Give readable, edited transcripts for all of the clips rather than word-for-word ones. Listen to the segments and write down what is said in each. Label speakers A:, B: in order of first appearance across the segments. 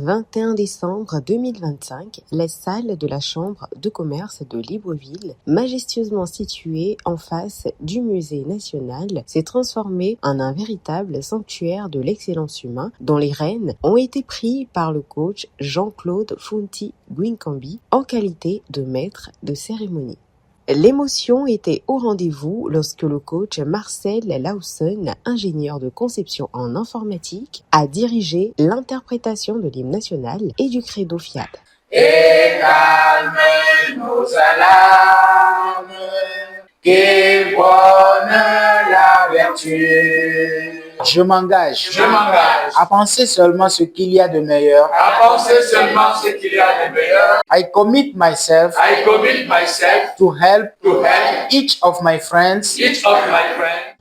A: 21 décembre 2025, la salle de la Chambre de commerce de Libreville, majestueusement située en face du Musée national, s'est transformée en un véritable sanctuaire de l'excellence humaine dont les rênes ont été pris par le coach Jean-Claude Funti Gwinkambi en qualité de maître de cérémonie. L'émotion était au rendez-vous lorsque le coach Marcel Lawson, ingénieur de conception en informatique, a dirigé l'interprétation de l'hymne national et du credo fiat.
B: Et calme nos alarmes, qui bonne la vertu.
C: Je m'engage à penser seulement ce qu'il y a de meilleur. I commit myself to help each of my friends.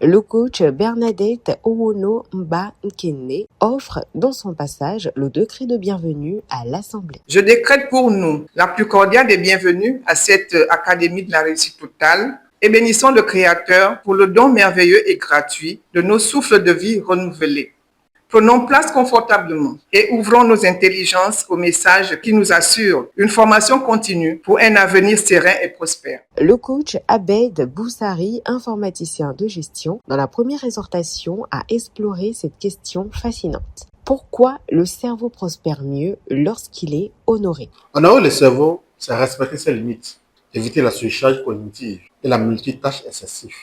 A: Le coach Bernadette Owono Mba Nkene offre dans son passage le décret de bienvenue à l'Assemblée.
D: Je décrète pour nous la plus cordiale des bienvenues à cette Académie de la réussite totale et bénissons le Créateur pour le don merveilleux et gratuit de nos souffles de vie renouvelés. Prenons place confortablement et ouvrons nos intelligences au message qui nous assure une formation continue pour un avenir serein et prospère.
A: Le coach Abed Boussari, informaticien de gestion, dans la première exhortation, a exploré cette question fascinante. Pourquoi le cerveau prospère mieux lorsqu'il est honoré?
E: Honorer le cerveau, c'est respecter ses limites, éviter la surcharge cognitive et la multitâche excessive.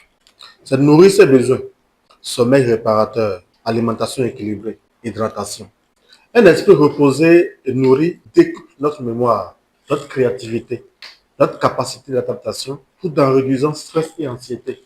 E: C'est nourrir ses besoins, sommeil réparateur, alimentation équilibrée, hydratation. Un esprit reposé et nourri décuple notre mémoire, notre créativité, notre capacité d'adaptation, tout en réduisant stress et anxiété.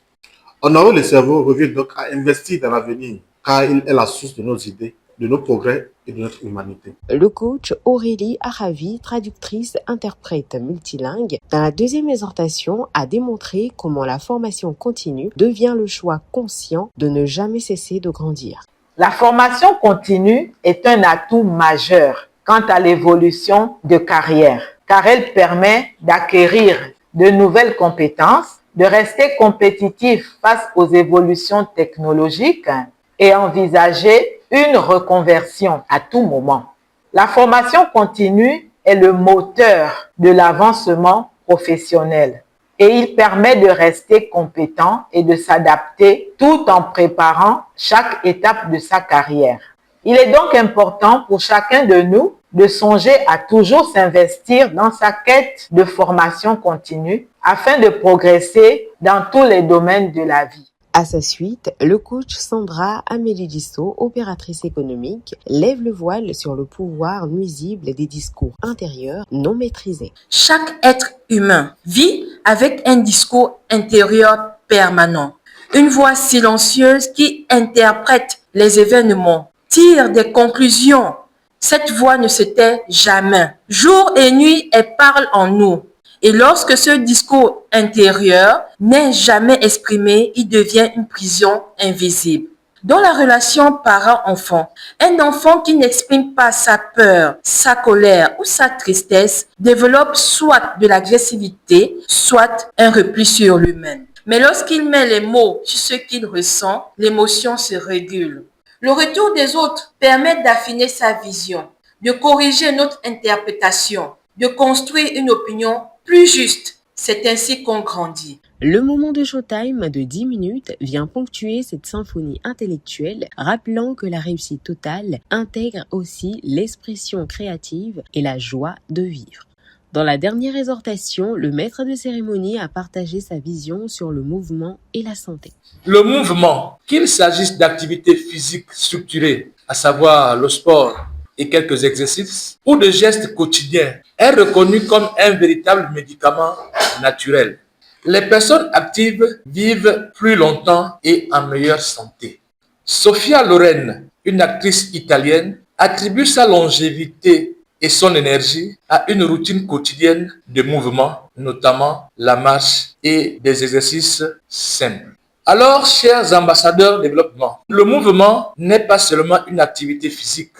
E: Honorer le cerveau revient donc à investir dans l'avenir, car il est la source de nos idées, de nos progrès et de notre humanité.
A: Le coach Aurélie Aravi, traductrice, interprète multilingue, dans la deuxième exhortation, a démontré comment la formation continue devient le choix conscient de ne jamais cesser de grandir.
F: La formation continue est un atout majeur quant à l'évolution de carrière, car elle permet d'acquérir de nouvelles compétences, de rester compétitif face aux évolutions technologiques et envisager une reconversion à tout moment. La formation continue est le moteur de l'avancement professionnel et il permet de rester compétent et de s'adapter tout en préparant chaque étape de sa carrière. Il est donc important pour chacun de nous de songer à toujours s'investir dans sa quête de formation continue afin de progresser dans tous les domaines de la vie.
A: À sa suite, le coach Sandra Amélie-Dissot, opératrice économique, lève le voile sur le pouvoir nuisible des discours intérieurs non maîtrisés.
G: Chaque être humain vit avec un discours intérieur permanent, une voix silencieuse qui interprète les événements, tire des conclusions. Cette voix ne se tait jamais. Jour et nuit, elle parle en nous. Et lorsque ce discours intérieur n'est jamais exprimé, il devient une prison invisible. Dans la relation parent-enfant, un enfant qui n'exprime pas sa peur, sa colère ou sa tristesse développe soit de l'agressivité, soit un repli sur lui-même. Mais lorsqu'il met les mots sur ce qu'il ressent, l'émotion se régule. Le retour des autres permet d'affiner sa vision, de corriger notre interprétation, de construire une opinion plus juste. C'est ainsi qu'on grandit.
A: Le moment de showtime de 10 minutes vient ponctuer cette symphonie intellectuelle, rappelant que la réussite totale intègre aussi l'expression créative et la joie de vivre. Dans la dernière exhortation, le maître de cérémonie a partagé sa vision sur le mouvement et la santé.
H: Le mouvement, qu'il s'agisse d'activités physiques structurées, à savoir le sport et quelques exercices, ou de gestes quotidiens, est reconnu comme un véritable médicament naturel. Les personnes actives vivent plus longtemps et en meilleure santé. Sofia Loren, une actrice italienne, attribue sa longévité et son énergie à une routine quotidienne de mouvement, notamment la marche et des exercices simples. Alors, chers ambassadeurs développement, le mouvement n'est pas seulement une activité physique,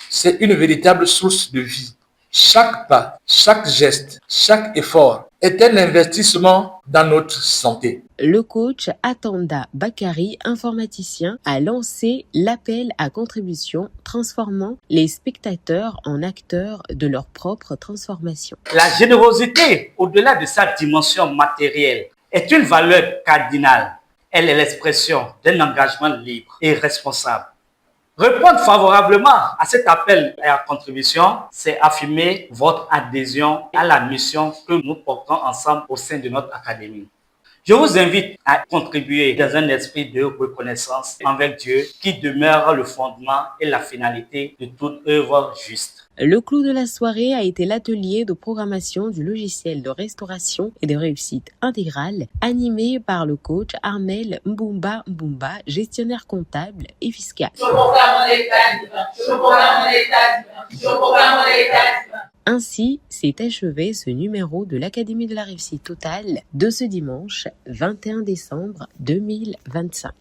H: c'est une véritable source de vie. Chaque pas, chaque geste, chaque effort est un investissement dans notre santé.
A: Le coach Atanda Bakari, informaticien, a lancé l'appel à contribution transformant les spectateurs en acteurs de leur propre transformation.
I: La générosité, au-delà de sa dimension matérielle, est une valeur cardinale. Elle est l'expression d'un engagement libre et responsable. Répondre favorablement à cet appel à contribution, c'est affirmer votre adhésion à la mission que nous portons ensemble au sein de notre académie. Je vous invite à contribuer dans un esprit de reconnaissance envers Dieu qui demeure le fondement et la finalité de toute œuvre juste.
A: Le clou de la soirée a été l'atelier de programmation du logiciel de restauration et de réussite intégrale animé par le coach Armel Mbumba, gestionnaire comptable et fiscal. Ainsi s'est achevé ce numéro de l'Académie de la réussite totale de ce dimanche 21 décembre 2025.